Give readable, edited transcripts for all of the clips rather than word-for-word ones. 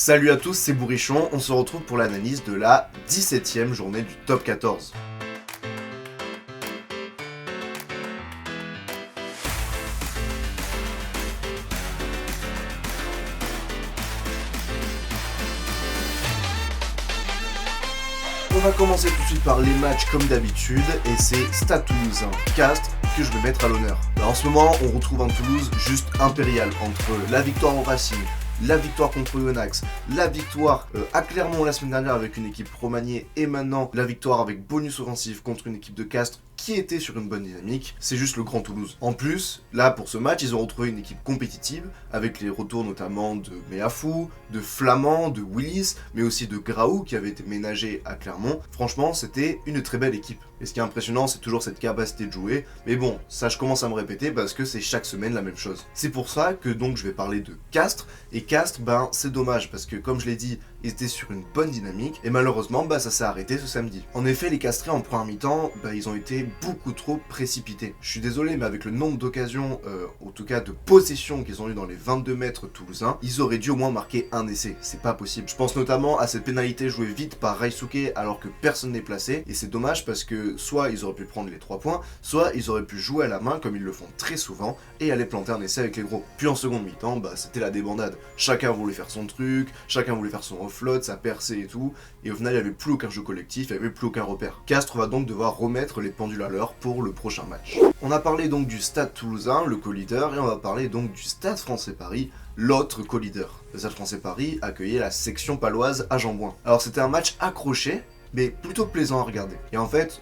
Salut à tous, c'est Bourrichon, on se retrouve pour l'analyse de la 17e journée du top 14. On va commencer tout de suite par les matchs comme d'habitude, et c'est Stade Toulousain Castres que je vais mettre à l'honneur. Alors, en ce moment, on retrouve un Toulouse juste impérial entre la victoire au Racing, la victoire contre Oyonnax, la victoire à Clermont la semaine dernière avec une équipe remaniée et maintenant la victoire avec bonus offensif contre une équipe de Castres qui était sur une bonne dynamique. C'est juste le grand Toulouse. En plus, là pour ce match, ils ont retrouvé une équipe compétitive avec les retours notamment de Meafou, de Flamand, de Willis, mais aussi de Graou qui avait été ménagé à Clermont. Franchement, c'était une très belle équipe. Et ce qui est impressionnant, c'est toujours cette capacité de jouer. Mais bon, ça je commence à me répéter parce que c'est chaque semaine la même chose. C'est pour ça que donc je vais parler de Castres. Et Castres, c'est dommage parce que comme je l'ai dit, ils étaient sur une bonne dynamique. Et malheureusement, ça s'est arrêté ce samedi. En effet, les Castrés en première mi-temps, ils ont été beaucoup trop précipités. Je suis désolé, mais avec le nombre d'occasions, en tout cas de possessions qu'ils ont eu dans les 22 mètres toulousains, ils auraient dû au moins marquer un essai. C'est pas possible. Je pense notamment à cette pénalité jouée vite par Raisuke alors que personne n'est placé. Et c'est dommage parce que soit ils auraient pu prendre les 3 points, soit ils auraient pu jouer à la main comme ils le font très souvent et aller planter un essai avec les gros. Puis en seconde mi-temps, c'était la débandade. Chacun voulait faire son truc, chacun voulait faire son offload, sa percée et tout. Et au final, il n'y avait plus aucun jeu collectif, il n'y avait plus aucun repère. Castres va donc devoir remettre les pendules à l'heure pour le prochain match. On a parlé donc du Stade Toulousain, le co-leader, et on va parler donc du Stade Français Paris, l'autre co-leader. Le Stade Français Paris accueillait la section paloise à Jeanbouin. Alors c'était un match accroché, mais plutôt plaisant à regarder. Et en fait,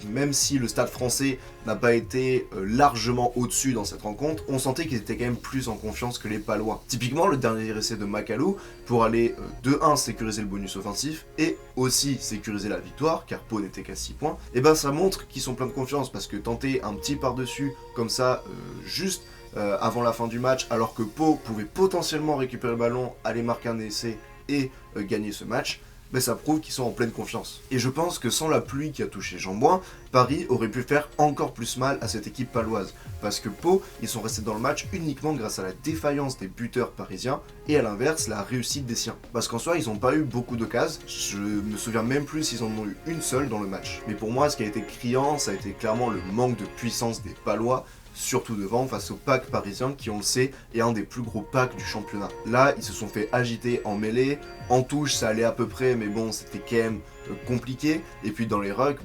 même si le Stade Français n'a pas été largement au-dessus dans cette rencontre, on sentait qu'ils étaient quand même plus en confiance que les Palois. Typiquement, le dernier essai de Macalou, pour aller 2-1 sécuriser le bonus offensif, et aussi sécuriser la victoire, car Pau n'était qu'à 6 points, et ça montre qu'ils sont pleins de confiance, parce que tenter un petit par-dessus, comme ça, juste avant la fin du match, alors que Pau pouvait potentiellement récupérer le ballon, aller marquer un essai et gagner ce match, ça prouve qu'ils sont en pleine confiance. Et je pense que sans la pluie qui a touché Jeanbouin, Paris aurait pu faire encore plus mal à cette équipe paloise. Parce que Pau, ils sont restés dans le match uniquement grâce à la défaillance des buteurs parisiens et à l'inverse, la réussite des siens. Parce qu'en soi, ils n'ont pas eu beaucoup d'occasions. Je me souviens même plus s'ils en ont eu une seule dans le match. Mais pour moi, ce qui a été criant, ça a été clairement le manque de puissance des Palois, surtout devant face au pack parisien qui, on le sait, est un des plus gros packs du championnat. Là, ils se sont fait agiter en mêlée, en touche ça allait à peu près, mais bon, c'était quand même compliqué, et puis dans les rucks,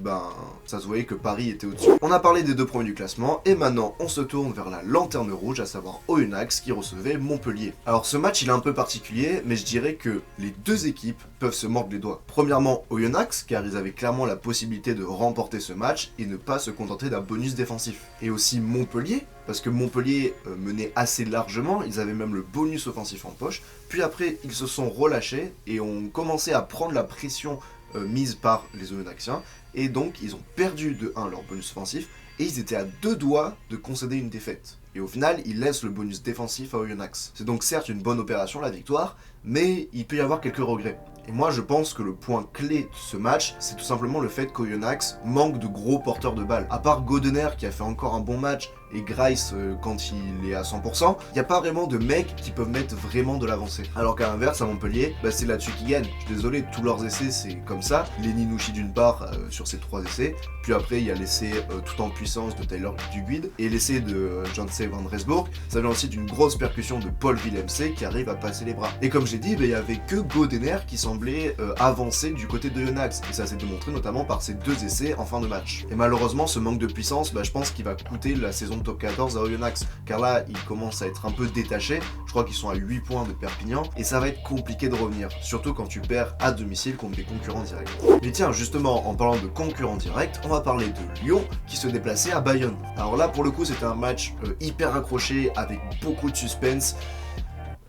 ça se voyait que Paris était au-dessus. On a parlé des deux premiers du classement, et maintenant on se tourne vers la lanterne rouge, à savoir Oyonnax qui recevait Montpellier. Alors ce match il est un peu particulier, mais je dirais que les deux équipes peuvent se mordre les doigts. Premièrement Oyonnax, car ils avaient clairement la possibilité de remporter ce match et ne pas se contenter d'un bonus défensif. Et aussi Montpellier, parce que Montpellier menait assez largement, ils avaient même le bonus offensif en poche, puis après ils se sont relâchés et ont commencé à prendre la pression mise par les Oyonnaxiens, et donc ils ont perdu de 1 leur bonus offensif, et ils étaient à 2 doigts de concéder une défaite. Et au final, ils laissent le bonus défensif à Oyonnax. C'est donc certes une bonne opération, la victoire, mais il peut y avoir quelques regrets. Et moi, je pense que le point clé de ce match, c'est tout simplement le fait qu'Oyonnax manque de gros porteurs de balles. À part Godener qui a fait encore un bon match, et Grice quand il est à 100%, il n'y a pas vraiment de mecs qui peuvent mettre vraiment de l'avancée. Alors qu'à l'inverse, à Montpellier, c'est là-dessus qui gagne. Je suis désolé, tous leurs essais c'est comme ça. Lenny Nouchi d'une part sur ses 3 essais, puis après il y a l'essai tout en puissance de Tyler Duguid, et l'essai de Janse van Resburg, ça vient aussi d'une grosse percussion de Paul Willemse qui arrive à passer les bras. Et comme j'ai dit, il y avait que Godener qui semblait avancer du côté de Oyonnax, et ça s'est démontré notamment par ses 2 essais en fin de match. Et malheureusement, ce manque de puissance, je pense qu'il va coûter la saison top 14 à Oyonnax, car là ils commencent à être un peu détachés. Je crois qu'ils sont à 8 points de Perpignan, et ça va être compliqué de revenir, surtout quand tu perds à domicile contre des concurrents directs. Mais tiens, justement, en parlant de concurrents directs, on va parler de Lyon qui se déplaçait à Bayonne. Alors là pour le coup c'était un match hyper accroché avec beaucoup de suspense.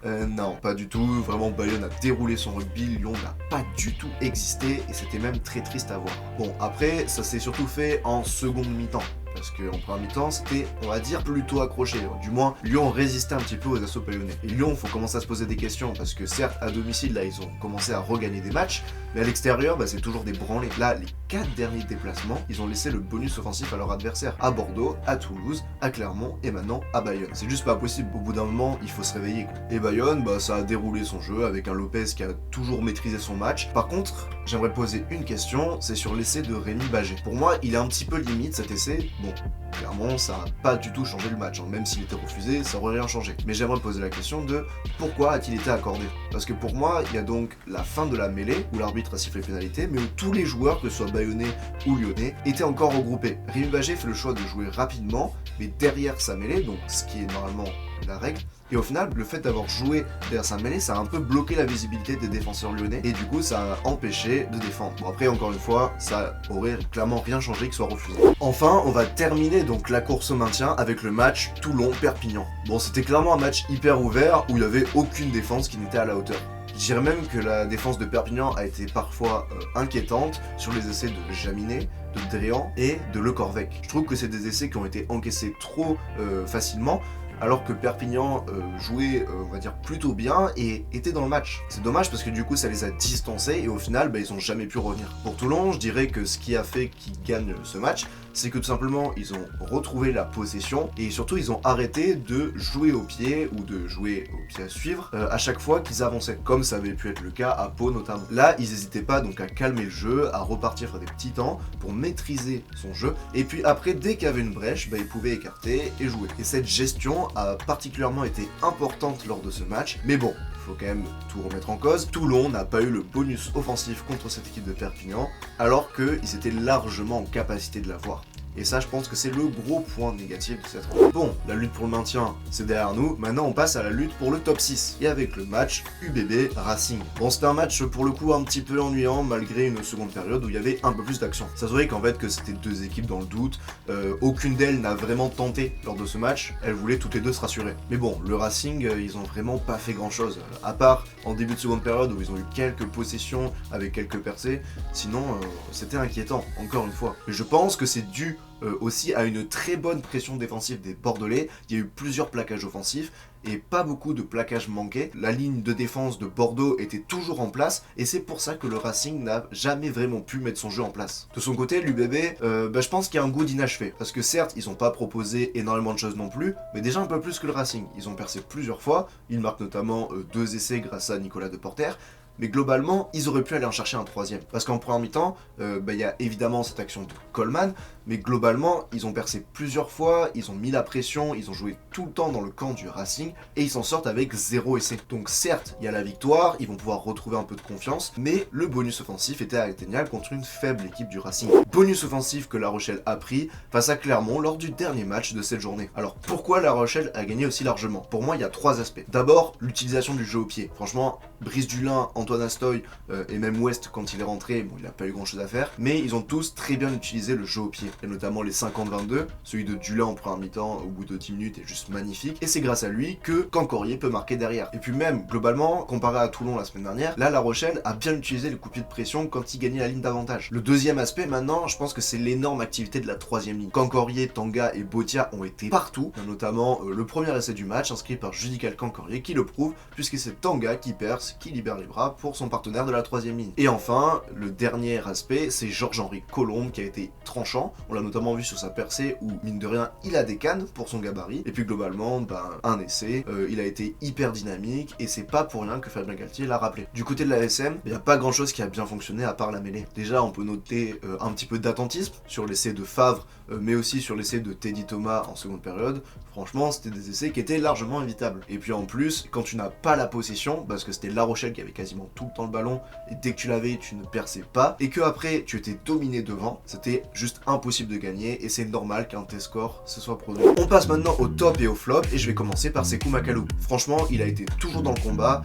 Non, pas du tout. Vraiment, Bayonne a déroulé son rugby. Lyon n'a pas du tout existé et c'était même très triste à voir. Bon, après, ça s'est surtout fait en seconde mi-temps. parce qu'en première mi-temps, c'était, on va dire, plutôt accroché. Du moins, Lyon résistait un petit peu aux assauts bayonnais. Et Lyon, faut commencer à se poser des questions, parce que certes, à domicile, là, ils ont commencé à regagner des matchs, mais à l'extérieur, c'est toujours des branlés. Là, les 4 derniers déplacements, ils ont laissé le bonus offensif à leur adversaire. À Bordeaux, à Toulouse, à Clermont et maintenant à Bayonne. C'est juste pas possible. Au bout d'un moment, il faut se réveiller. Et Bayonne, ça a déroulé son jeu avec un Lopez qui a toujours maîtrisé son match. Par contre, j'aimerais poser une question, c'est sur l'essai de Rémi Bagé. Pour moi, il est un petit peu limite cet essai. Bon, clairement, ça n'a pas du tout changé le match. Même s'il était refusé, ça aurait rien changé. Mais j'aimerais poser la question de pourquoi a-t-il été accordé? Parce que pour moi, il y a donc la fin de la mêlée, où l'arbitre a sifflé pénalité, mais où tous les joueurs, que ce soit bayonnais ou lyonnais, étaient encore regroupés. Rémi Bagé fait le choix de jouer rapidement, mais derrière sa mêlée, donc ce qui est normalement la règle. Et au final, le fait d'avoir joué derrière sa mêlée, ça a un peu bloqué la visibilité des défenseurs lyonnais, et du coup, ça a empêché de défendre. Bon, après, encore une fois, ça aurait clairement rien changé qu'il soit refusé. Enfin, on va terminer donc la course au maintien avec le match Toulon-Perpignan. Bon, c'était clairement un match hyper ouvert, où il n'y avait aucune défense qui n'était à la hauteur. Je dirais même que la défense de Perpignan a été parfois inquiétante sur les essais de Jaminet, de Dréan et de Le Corvec. Je trouve que c'est des essais qui ont été encaissés trop facilement, alors que Perpignan jouait, on va dire, plutôt bien et était dans le match. C'est dommage parce que du coup ça les a distancés et au final ils ont jamais pu revenir. Pour Toulon, je dirais que ce qui a fait qu'ils gagnent ce match, c'est que tout simplement ils ont retrouvé la possession et surtout ils ont arrêté de jouer au pied ou de jouer au pied à suivre à chaque fois qu'ils avançaient, comme ça avait pu être le cas à Pau notamment. Là ils n'hésitaient pas donc à calmer le jeu, à repartir faire des petits temps pour maîtriser son jeu, et puis après dès qu'il y avait une brèche, ils pouvaient écarter et jouer. Et cette gestion a particulièrement été importante lors de ce match, mais bon, il faut quand même tout remettre en cause. Toulon n'a pas eu le bonus offensif contre cette équipe de Perpignan, alors qu'ils étaient largement en capacité de l'avoir. Et ça, je pense que c'est le gros point négatif de cette rencontre. Bon, la lutte pour le maintien, c'est derrière nous. Maintenant, on passe à la lutte pour le top 6. Et avec le match UBB Racing. Bon, c'était un match pour le coup un petit peu ennuyant, malgré une seconde période où il y avait un peu plus d'action. Ça se voyait qu'en fait, que c'était deux équipes dans le doute. Aucune d'elles n'a vraiment tenté lors de ce match. Elles voulaient toutes les deux se rassurer. Mais bon, le Racing, ils ont vraiment pas fait grand chose. À part en début de seconde période où ils ont eu quelques possessions avec quelques percées. Sinon, c'était inquiétant, encore une fois. Et je pense que c'est dû aussi à une très bonne pression défensive des Bordelais. Il y a eu plusieurs plaquages offensifs et pas beaucoup de plaquages manqués. La ligne de défense de Bordeaux était toujours en place et c'est pour ça que le Racing n'a jamais vraiment pu mettre son jeu en place. De son côté, l'UBB, je pense qu'il y a un goût d'inachevé, parce que certes, ils n'ont pas proposé énormément de choses non plus, mais déjà un peu plus que le Racing. Ils ont percé plusieurs fois, ils marquent notamment 2 essais grâce à Nicolas Deporter. Mais globalement, ils auraient pu aller en chercher un troisième. Parce qu'en première mi-temps, il y a évidemment cette action de Coleman, mais globalement, ils ont percé plusieurs fois, ils ont mis la pression, ils ont joué tout le temps dans le camp du Racing, et ils s'en sortent avec 0 essai. Donc certes, il y a la victoire, ils vont pouvoir retrouver un peu de confiance, mais le bonus offensif était atteignable contre une faible équipe du Racing. Bonus offensif que La Rochelle a pris face à Clermont lors du dernier match de cette journée. Alors pourquoi La Rochelle a gagné aussi largement? Pour moi, il y a 3 aspects. D'abord, l'utilisation du jeu au pied. Franchement, Brice Dulin, Antoine Astoy et même West, quand il est rentré, bon, il n'a pas eu grand chose à faire, mais ils ont tous très bien utilisé le jeu au pied, et notamment les 50-22, celui de Dulin en première mi-temps au bout de 10 minutes est juste magnifique, et c'est grâce à lui que Cancorier peut marquer derrière. Et puis même, globalement, comparé à Toulon la semaine dernière, là La Rochelle a bien utilisé le coup de pied de pression quand il gagnait la ligne d'avantage. Le deuxième aspect maintenant, je pense que c'est l'énorme activité de la troisième ligne. Cancorier, Tanga et Botia ont été partout, notamment le premier essai du match inscrit par Judical Cancorier qui le prouve, puisque c'est Tanga qui perce, qui libère les bras pour son partenaire de la troisième ligne. Et enfin, le dernier aspect, c'est Georges-Henri Colombe qui a été tranchant. On l'a notamment vu sur sa percée où, mine de rien, il a des cannes pour son gabarit. Et puis globalement, un essai, il a été hyper dynamique et c'est pas pour rien que Fabien Galtier l'a rappelé. Du côté de la SM, il n'y a pas grand chose qui a bien fonctionné à part la mêlée. Déjà, on peut noter un petit peu d'attentisme sur l'essai de Favre, mais aussi sur l'essai de Teddy Thomas en seconde période. Franchement, c'était des essais qui étaient largement évitables. Et puis en plus, quand tu n'as pas la possession, parce que c'était La Rochelle qui avait quasiment tout le temps le ballon, et dès que tu l'avais, tu ne perçais pas, et que après tu étais dominé devant, c'était juste impossible de gagner, et c'est normal qu'un tes score se soit produit. On passe maintenant au top et au flop, et je vais commencer par Sékou Makalou. Franchement, il a été toujours dans le combat,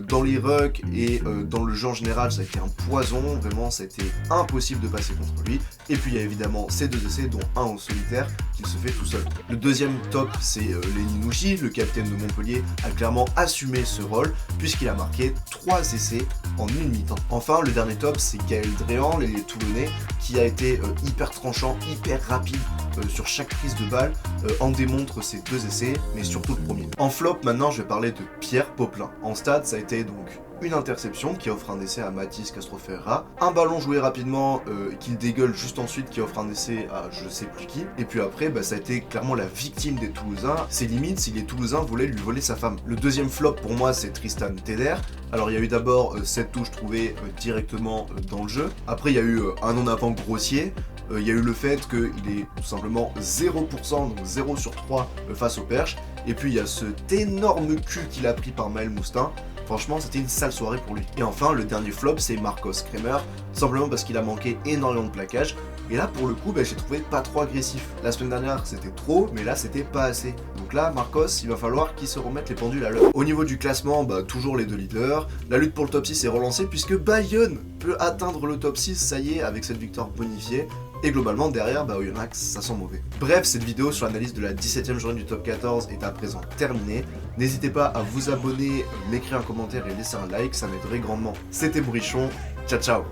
dans les rucks et dans le jeu en général, ça a été un poison, vraiment, ça a été impossible de passer contre lui. Et puis il y a évidemment ces 2 essais, dont un au solitaire, qu'il se fait tout seul. Le deuxième top, c'est Lenny Nouchi, le capitaine de Montpellier, a clairement assumé ce rôle, puisqu'il a marqué 3 essais en une mi-temps. Enfin, le dernier top, c'est Gaël Dréan, l'ailier toulonnais, qui a été hyper tranchant, hyper rapide sur chaque prise de balle, en démontre ses 2 essais, mais surtout le premier. En flop, maintenant, je vais parler de Pierre Poplin. En stade, ça a été donc une interception qui offre un essai à Mathis Castro-Ferreira, un ballon joué rapidement qu'il dégueule juste ensuite qui offre un essai à je sais plus qui, et puis après ça a été clairement la victime des Toulousains, c'est limite si les Toulousains voulaient lui voler sa femme. Le deuxième flop pour moi c'est Tristan Teder. Alors il y a eu d'abord cette touche trouvée directement dans le jeu, après il y a eu un non-avant grossier, il y a eu le fait qu'il est tout simplement 0%, donc 0 sur 3 face au perche, et puis il y a cet énorme cul qu'il a pris par Maël Moustin. Franchement, c'était une sale soirée pour lui. Et enfin, le dernier flop, c'est Marcos Kremer, simplement parce qu'il a manqué énormément de plaquage. Et là, pour le coup, j'ai trouvé pas trop agressif. La semaine dernière, c'était trop, mais là, c'était pas assez. Donc là, Marcos, il va falloir qu'il se remette les pendules à l'heure. Au niveau du classement, toujours les 2 leaders. La lutte pour le top 6 est relancée, puisque Bayonne peut atteindre le top 6, ça y est, avec cette victoire bonifiée. Et globalement, derrière, Oyonnax, ça sent mauvais. Bref, cette vidéo sur l'analyse de la 17ème journée du top 14 est à présent terminée. N'hésitez pas à vous abonner, m'écrire un commentaire et laisser un like, ça m'aiderait grandement. C'était Bourrichon, ciao ciao.